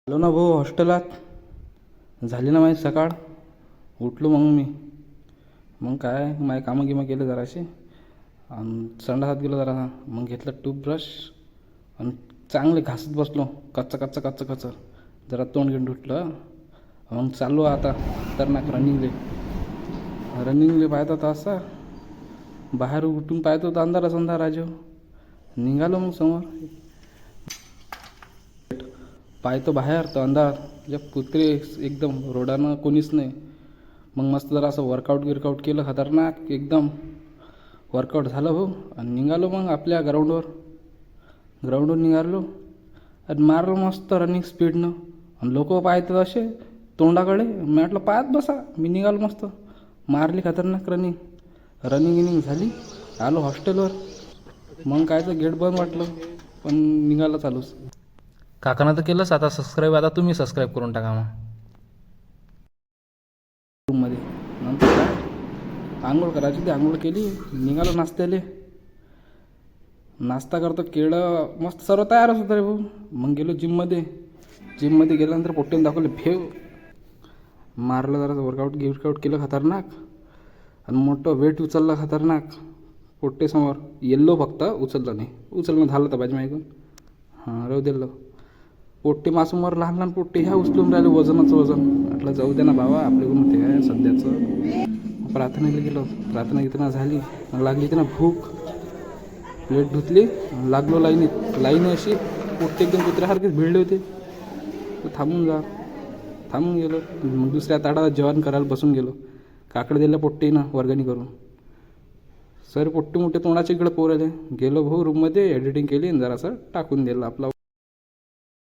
आलो ना भाऊ हॉस्टेलात. झाली ना माझी सकाळ. उठलो मग काय माझे कामं गिमं केले जरासे आणि संडासात गेलो जरा. मग घेतलं टूथब्रश आणि चांगले घासत बसलो. कच्चं जरा तोंड घेऊन उठलं. मग चाललो आता खतरनाक रनिंगले पाहतो तर असा बाहेर उठून पाहतो तर अंधार राजो. निघालो मग समोर पाहतो बाहेर तर अंधार कुत्रे एकदम रोडानं कोणीच नाही. मग मस्त जरा असं वर्कआउट केलं खतरनाक एकदम. वर्कआउट झालं भाऊ आणि निघालो मग आपल्या ग्राउंडवर निघालो आणि मारलो मस्त रनिंग स्पीडनं. आणि लोक पाहतात असे तोंडाकडे. मी म्हटलं पाहत बसा. मी निघालो मस्त मारली खतरनाक रनिंग झाली. आलो हॉस्टेलवर. मग कायचं गेट बंद वाटलं पण निघालं चालूच. काकानं तर केलंच आता सबस्क्राईब. आता तुम्ही सबस्क्राईब करून टाका मग रूममध्ये. नंतर काय आंघोळ करायची ती आंघोळ केली. निघालो नाश्त्याले. नाश्ता करतो केळं मस्त सर्व तयारच होतं रे भाऊ. मग गेलो जिममध्ये गेल्यानंतर पोट्टेने दाखवले फेव मारलं. जरा वर्कआउट केलं खतरनाक आणि मोठं वेट उचललं खतरनाक पोट्टेसमोर. येल्लो फक्त उचललं नाही. उचलणं झालं तर पाहिजे माहिती. हां राहू दिलं. पोट्टे मासूमवर लहान पोट्टे ह्या उचलून राहिले वजन. म्हटलं जाऊ दे ना बाबा आपल्याकडून ते काय सध्याचं. प्रार्थनेला गेलो. प्रार्थना झाली. लागली ते ना भूक. प्लेट धुतली. लागलो लाईन अशी पोट्टे एकदम कुत्र्यासारखेच भिडले होते. थांबून गेलो. मग दुसऱ्या ताटात जेवण करायला बसून गेलो. काकडे दिल्या पोट्टेनं वर्गणी करून. सर पोट्टे मोठे तोंडाचे इकडे पोर आले. गेलो भाऊ रूममध्ये एडिटिंग केली आणि जरासं टाकून दिलं आपला